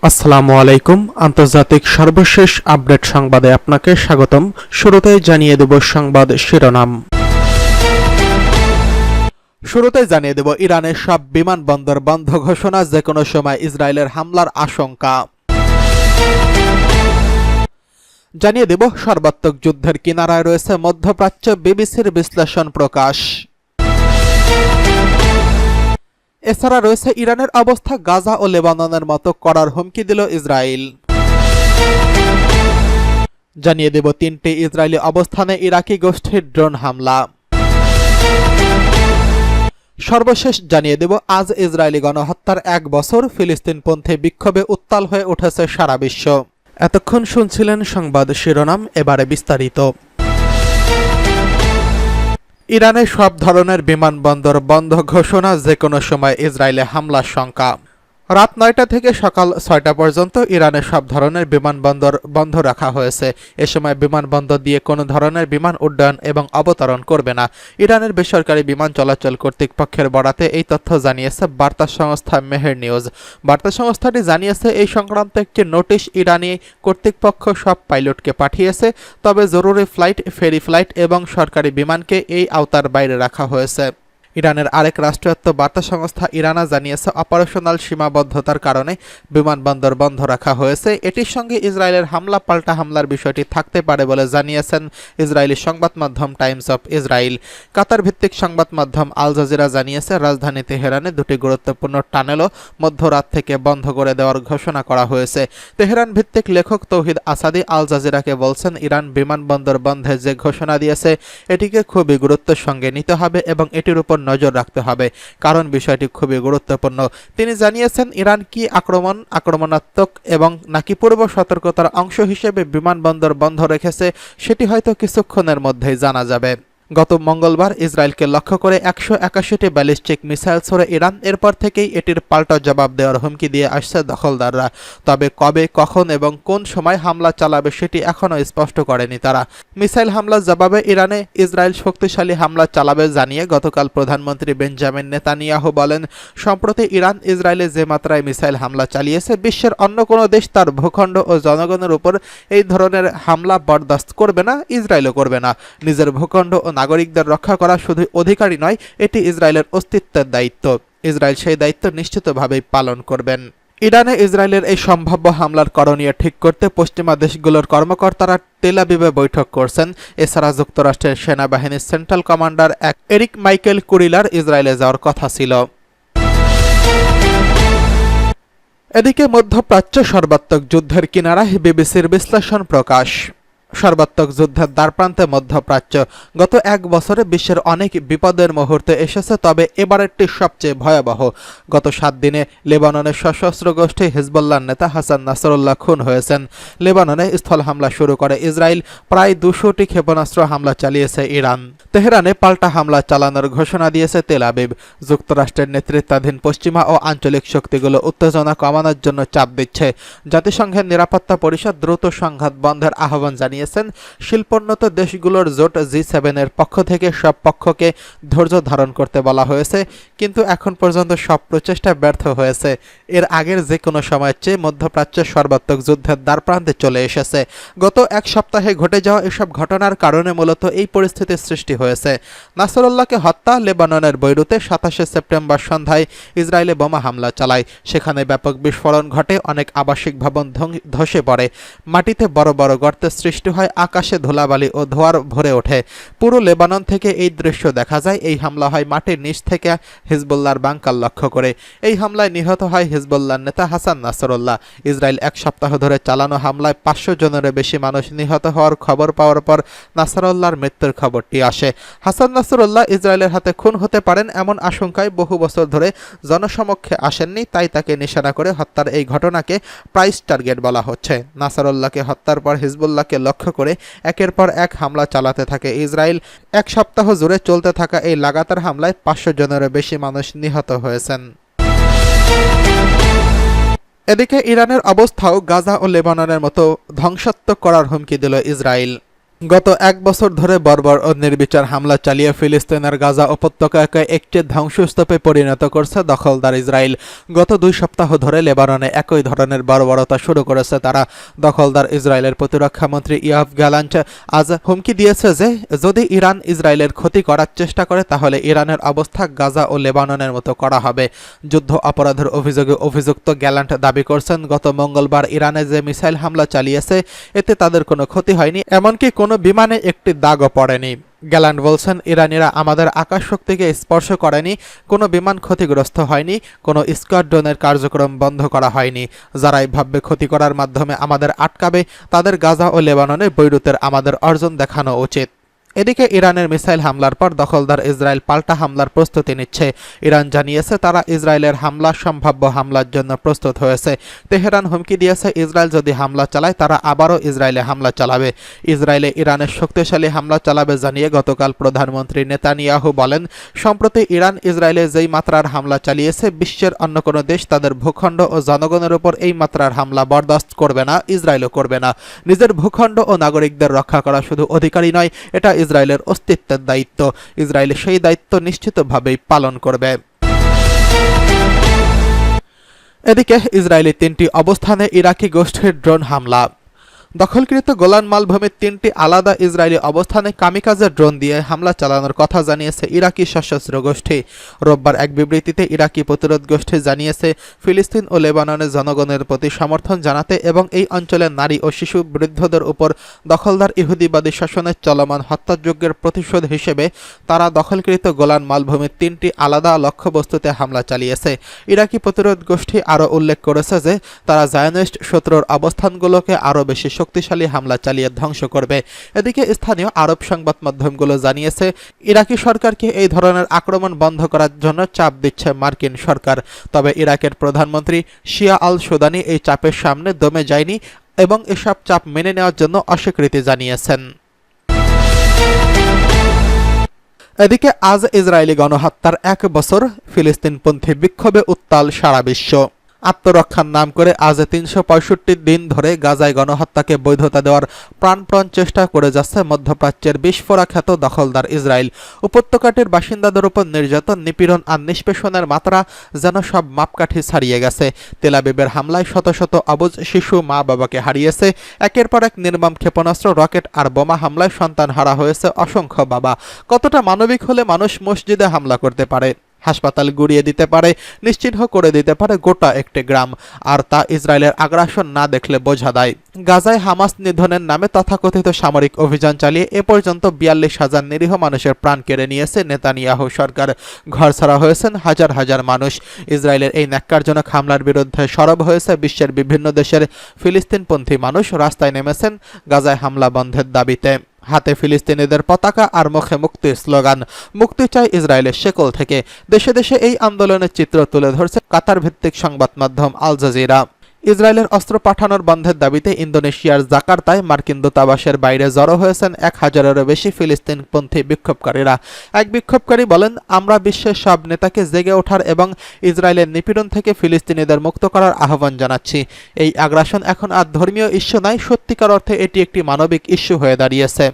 আসসালামু আলাইকুম। আন্তর্জাতিক সর্বশেষ আপডেট সংবাদে আপনাকে স্বাগতম। শুরুতেই জানিয়ে দেব সংবাদ শিরোনাম। শুরুতেই জানিয়ে দেব ইরানের সব বিমানবন্দর বন্ধ ঘোষণা, যে কোনো সময় ইসরায়েলের হামলার আশঙ্কা। জানিয়ে দেব সর্বাত্মক যুদ্ধের কিনারায় রয়েছে মধ্যপ্রাচ্য, বিবিসির বিশ্লেষণ প্রকাশ। এছাড়া রয়েছে ইরানের অবস্থা, গাজা ও লেবাননের মতো করার হুমকি দিল ইসরায়েল। জানিয়ে দেব 3টি ইসরায়েলি অবস্থানে ইরাকি গোষ্ঠীর ড্রোন হামলা। সর্বশেষ জানিয়ে দেব আজ ইসরায়েলি গণহত্যার 1 বছর, ফিলিস্তিনপন্থী বিক্ষোভে উত্তাল হয়ে উঠেছে সারা বিশ্ব। এতক্ষণ শুনছিলেন সংবাদ শিরোনাম, এবারে বিস্তারিত। ইরানে সব ধরনের বিমানবন্দর বন্ধ ঘোষণা, যে কোনো সময় ইসরায়েলে হামলার শঙ্কা। রাত 9টা থেকে সকাল 6টা পর্যন্ত ইরানের সব ধরনের বিমানবন্দর বন্ধ রাখা হয়েছে। এ সময় বিমানবন্দর দিয়ে কোনো ধরনের বিমান উড্ডয়ন এবং অবতরণ করবে না। ইরানের বেসরকারি বিমান চলাচল কর্তৃপক্ষের বরাতে এই তথ্য জানিয়েছে বার্তা সংস্থা মেহের নিউজ। বার্তা সংস্থাটি জানিয়েছে এই সংক্রান্ত একটি নোটিশ ইরানি কর্তৃপক্ষ সব পাইলটকে পাঠিয়েছে, তবে জরুরি ফ্লাইট, ফেরি ফ্লাইট এবং সরকারি বিমানকে এই আওতার বাইরে রাখা হয়েছে। ইরানের আরেক রাষ্ট্রায়ত্ত বার্তা সংস্থা ইরানা জানিয়েছে অপারেশনাল সীমাবদ্ধতার কারণে বিমানবন্দর বন্ধ রাখা হয়েছে। এটির সঙ্গে ইসরায়েলের হামলা পাল্টা হামলার বিষয়টি থাকতে পারে বলে জানিয়েছেন ইসরায়েলি সংবাদ মাধ্যম টাইমস অফ ইসরায়েল। কাতার ভিত্তিক সংবাদ মাধ্যম আল জাজিরা জানিয়েছে রাজধানী তেহরানে 2টি গুরুত্বপূর্ণ টানেলও মধ্যরাত থেকে বন্ধ করে দেওয়ার ঘোষণা করা হয়েছে। তেহরান ভিত্তিক লেখক তৌহিদ আসাদি আল জাজিরাকে বলছেন, ইরান বিমানবন্দর বন্ধে যে ঘোষণা দিয়েছে এটিকে খুবই গুরুত্বের সঙ্গে নিতে হবে এবং এটির উপর নজর রাখতে হবে, কারণ বিষয়টি খুবই গুরুত্বপূর্ণ। তিনি জানিয়েছেন, ইরান কি আক্রমণাত্মক এবং নাকি পূর্ব সতর্কতার অংশ হিসেবে বিমানবন্দর বন্ধ রেখেছে সেটি হয়তো কিছুক্ষণের মধ্যেই জানা যাবে। গত মঙ্গলবার ইসরায়েলকে লক্ষ্য করে 181টি ব্যালিস্টিক মিসাইল ছোড়ে ইরান। এরপর থেকেই এটির পাল্টা জবাব দেওয়ার হুমকি দিয়ে আসছে দখলদাররা। তবে কবে, কখন এবং কোন সময় হামলা চালাবে সেটি এখনও স্পষ্ট করেনি তারা। মিসাইল হামলার জবাবে ইরানে ইসরায়েল শক্তিশালী হামলা চালাবে জানিয়ে গতকাল প্রধানমন্ত্রী বেঞ্জামিন নেতানিয়াহু বলেন, সম্প্রতি ইরান ইসরায়েলে যে মাত্রায় মিসাইল হামলা চালিয়েছে, বিশ্বের অন্য কোনো দেশ তার ভূখণ্ড ও জনগণের উপর এই ধরনের হামলা বরদাস্ত করবে না, ইসরায়েলও করবে না। নিজের ভূখণ্ড ও নাগরিকদের রক্ষা করা শুধু অধিকারই নয়, এটি ইসরায়েলের অস্তিত্বের দায়িত্ব। ইসরায়েল সেই দায়িত্ব নিশ্চিতভাবেই পালন করবেন। ইরানে ইসরায়েলের এই সম্ভাব্য হামলার করণীয় ঠিক করতে পশ্চিমা দেশগুলোর কর্মকর্তারা তেল আবিবে বৈঠক করছেন। এছাড়া যুক্তরাষ্ট্রের সেনাবাহিনীর সেন্ট্রাল কমান্ডার এরিক মাইকেল কুরিলার ইসরায়েলে যাওয়ার কথা ছিল। এদিকে মধ্যপ্রাচ্য সর্বাত্মক যুদ্ধের কিনারায় বিবিসির বিশ্লেষণ প্রকাশ। সর্বাত্মক যুদ্ধের দ্বারপ্রান্তে মধ্যপ্রাচ্য। গত 1 বছরে বিশ্বের অনেক বিপদের মুহূর্তে এসেছে, তবে এবারেরটি সবচেয়ে ভয়াবহ। গত 7 দিনে লেবাননের সশস্ত্র গোষ্ঠী হিজবুল্লাহর নেতা হাসান নাসরুল্লাহ খুন হয়েছেন। লেবাননে স্থল হামলা শুরু করে ইসরায়েল। প্রায় 200টি ক্ষেপণাস্ত্র হামলা চালিয়েছে ইরান। তেহরানে পাল্টা হামলা চালানোর ঘোষণা দিয়েছে তেল আবিব। যুক্তরাষ্ট্রের নেতৃত্বাধীন পশ্চিমা ও আঞ্চলিক শক্তিগুলো উত্তেজনা কমানোর জন্য চাপ দিচ্ছে। জাতিসংঘের নিরাপত্তা পরিষদ দ্রুত সংঘাত বন্ধের আহ্বান জানিয়েছেন। শিল্পোন্নত দেশগুলোর জোট G7 এর পক্ষ থেকে সব পক্ষকে ধৈর্য ধারণ করতে বলা হয়েছে, কিন্তু এখন পর্যন্ত সব প্রচেষ্টা ব্যর্থ হয়েছে। এর আগের যে কোনো সময়ের চেয়ে মধ্যপ্রাচ্যের সর্বাত্মক যুদ্ধের দ্বারপ্রান্তে চলে এসেছে। গত 1 সপ্তাহে ঘটে যাওয়া এসব ঘটনার কারণে মূলত এই পরিস্থিতির সৃষ্টি হয়েছে। নাসরুল্লাহকে হত্যা। লেবাননের বৈরুতে 27শে সেপ্টেম্বর সন্ধ্যায় ইসরায়েলে বোমা হামলা চালায়। সেখানে ব্যাপক বিস্ফোরণ ঘটে, অনেক আবাসিক ভবন ধসে পড়ে, মাটিতে বড় বড় গর্তের সৃষ্টি হয়, আকাশে ধুলাবালি ও ধোঁয়ার ভরে ওঠে। পুরো লেবানন থেকে এই দৃশ্য দেখা যায়। এই হামলা হয় মাটির নিচ থেকে হিজবুল্লাহর বাংকার লক্ষ্য করে। এই হামলায় নিহত হয় হিজবুল্লাহর নেতা হাসান নাসরুল্লাহ। ইসরায়েল 1 সপ্তাহ ধরে চালানো হামলায় 500 জনেরও বেশি মানুষ নিহত হওয়ার খবর পাওয়ার পর নাসরুল্লাহর মৃত্যুর খবরটি আসে। হাসান নাসরুল্লাহ ইসরায়েলের হাতে খুন হতে পারেন এমন আশঙ্কায় বহু বছর ধরে জনসমক্ষে আসেননি, তাই তাকে নিশানা করে হত্যার এই ঘটনাকে প্রাইস টার্গেট বলা হচ্ছে। নাসরুল্লাহকে হত্যার পর হিজবুল্লাহকে লক্ষ্য করে একের পর এক হামলা চালাতে থাকে ইসরায়েল। 1 সপ্তাহ জুড়ে চলতে থাকা এই লাগাতার হামলায় 500 জনেরও বেশি মানুষ নিহত হয়েছেন। এদিকে ইরানের অবস্থাও গাজা ও লেবাননের মতো ধ্বংসাত্মক করার হুমকি দিল ইসরায়েল। গত এক বছর ধরে বর্বর ও নির্বিচার হামলা চালিয়ে ফিলিস্তিনের গাজা উপত্যকাকে একটি ধ্বংসস্তূপে পরিণত করছে দখলদার ইসরায়েল। গত 2 সপ্তাহ ধরে লেবাননে একই ধরনের বর্বরতা শুরু করেছে তারা। দখলদার ইসরায়েলের প্রতিরক্ষামন্ত্রী ইয়োভ গ্যালান্ট আজ হুমকি দিয়েছে যে যদি ইরান ইসরায়েলের ক্ষতি করার চেষ্টা করে তাহলে ইরানের অবস্থা গাজা ও লেবাননের মতো করা হবে। যুদ্ধ অপরাধের অভিযোগে অভিযুক্ত গ্যালান্ট দাবি করছেন গত মঙ্গলবার ইরানে যে মিসাইল হামলা চালিয়েছে এতে তাদের কোনো ক্ষতি হয়নি, এমনকি কোনো বিমানে একটি দাগও পড়েনি। গ্যালান্ট বলছেন ইরানিরা আমাদের আকাশশক্তিকে স্পর্শ করেনি, কোনো বিমান ক্ষতিগ্রস্ত হয়নি, কোনো স্কোয়াড্রনের কার্যক্রম বন্ধ করা হয়নি। যারাই ভাববে ক্ষতি করার মাধ্যমে আমাদের আটকাবে তাদের গাজা ও লেবাননে বৈরুতের আমাদের অর্জন দেখানো উচিত। এদিকে ইরানের মিসাইল হামলার পর দখলদার ইসরায়েল পাল্টা হামলার প্রস্তুতি নিচ্ছে। ইরান জানিয়েছে তারা ইসরায়েলের সম্ভাব্য হামলার জন্য প্রস্তুত হয়েছে। তেহরান হুমকি দিয়েছে ইসরায়েল যদি হামলা চালায় তারা আবারও ইসরায়েলে হামলা চালাবে। ইসরায়েলে ইরানের শক্তিশালী হামলা চালাবে জানিয়ে গতকাল প্রধানমন্ত্রী নেতানিয়াহু বলেন, সম্প্রতি ইরান ইসরায়েলে যেই মাত্রার হামলা চালিয়েছে বিশ্বের অন্য কোনো দেশ তাদের ভূখণ্ড ও জনগণের উপর এই মাত্রার হামলা বরদাস্ত করবে না, ইসরায়েলও করবে না। নিজের ভূখণ্ড ও নাগরিকদের রক্ষা করা শুধু অধিকারই নয়, এটা ইসরায়েলের অস্তিত্বের দায়িত্ব। ইসরায়েল সেই দায়িত্ব নিশ্চিতভাবেই পালন করবে। এদিকে ইসরায়েলি 3টি অবস্থানে ইরাকি গোষ্ঠীর ড্রোন হামলা। দখলকৃত গোলান মালভূমির 3টি আলাদা ইসরায়েলি অবস্থানে কামিকাজে ড্রোন দিয়ে হামলা চালানোর কথা জানিয়েছে ইরাকি সশস্ত্র গোষ্ঠী। রোববার এক বিবৃতিতে ইরাকি প্রতিরোধ গোষ্ঠী জানিয়েছে ফিলিস্তিন ও লেবাননের জনগণের প্রতি সমর্থন জানাতে এবং এই অঞ্চলের নারী ও শিশু বৃদ্ধদের উপর দখলদার ইহুদিবাদী শাসনের চলমান হত্যাযজ্ঞের প্রতিশোধ হিসেবে তারা দখলকৃত গোলান মালভূমির 3টি আলাদা লক্ষ্যবস্তুতে হামলা চালিয়েছে। ইরাকি প্রতিরোধ গোষ্ঠী আরও উল্লেখ করেছে যে তারা জায়নিস্ট শত্রুর অবস্থানগুলোকে আরও বেশি শক্তিশালী হামলা চালিয়ে ধ্বংস করবে। এদিকে স্থানীয় আরব সংবাদ মাধ্যমগুলো জানিয়েছে ইরাকি সরকারকে এই ধরনের আক্রমণ বন্ধ করার জন্য চাপ দিচ্ছে মার্কিন সরকার। তবে ইরাকের প্রধানমন্ত্রী শিয়া আল সুদানি এই চাপের সামনে দমে যায়নি এবং এসব চাপ মেনে নেওয়ার জন্য অস্বীকৃতি জানিয়েছেন। এদিকে আজ ইসরায়েলি গণহত্যার 1 বছর, ফিলিস্তিনপন্থী বিক্ষোভে উত্তাল সারা বিশ্ব। আত্মরক্ষার নাম করে আজ 365 দিন ধরে গাজায় গণহত্যাকে বৈধতা দেওয়ার প্রাণপণ চেষ্টা করে যাচ্ছে মধ্যপ্রাচ্যের বিস্ফোরা খ্যাত দখলদার ইসরায়েল। উপত্যকাটির বাসিন্দাদের উপর নির্যাতন, নিপীড়ন আর নিষ্পেষণের মাত্রা যেন সব মাপকাঠি ছাড়িয়ে গেছে। তেল আবিবের হামলায় শত শত অবুঝ শিশু মা বাবাকে হারিয়েছে। একের পর এক নির্মম ক্ষেপণাস্ত্র, রকেট আর বোমা হামলায় সন্তান হারা হয়েছে অসংখ্য বাবা। কতটা মানবিক হলে মানুষ মসজিদে হামলা করতে পারে, হাসপাতাল গুড়িয়ে দিতে পারে, নিশ্চিহ্ন করে দিতে পারে গোটা একটি গ্রাম, আর তা ইসরায়েলের আগ্রাসন না দেখলে বোঝা দেয়। গাজায় হামাস নিধনের নামে তথাকথিত সামরিক অভিযান চালিয়ে এ পর্যন্ত 42,000 নিরীহ মানুষের প্রাণ কেড়ে নিয়েছে নেতানিয়াহু সরকার। ঘরছাড়া হয়েছেন হাজার হাজার মানুষ। ইসরায়েলের এই ন্যাক্কারজনক হামলার বিরুদ্ধে সরব হয়েছে বিশ্বের বিভিন্ন দেশের ফিলিস্তিনপন্থী মানুষ। রাস্তায় নেমেছেন গাজায় হামলা বন্ধের দাবিতে। হাতে ফিলিস্তিনিদের পতাকা আর মুখে মুক্তির স্লোগান। মুক্তি চাই ইসরায়েলের শেকল থেকে। দেশে দেশে এই আন্দোলনের চিত্র তুলে ধরছে কাতার ভিত্তিক সংবাদ মাধ্যম আল জাজিরা। ইসরায়েলের অস্ত্র পাঠানোর বন্ধের দাবিতে ইন্দোনেশিয়ার জাকার্তায় মার্কিন দূতাবাসের বাইরে জড়ো হয়েছেন 1000-এরও বেশি ফিলিস্তিনপন্থী বিক্ষোভকারীরা। এক বিক্ষোভকারী বলেন, আমরা বিশ্বের সব নেতাকে জেগে ওঠার এবং ইসরায়েলের নিপীড়ন থেকে ফিলিস্তিনিদের মুক্ত করার আহ্বান জানাচ্ছি। এই আগ্রাসন এখন আর ধর্মীয় ইস্যু নয়, সত্যিকার অর্থে এটি একটি মানবিক ইস্যু হয়ে দাঁড়িয়েছে।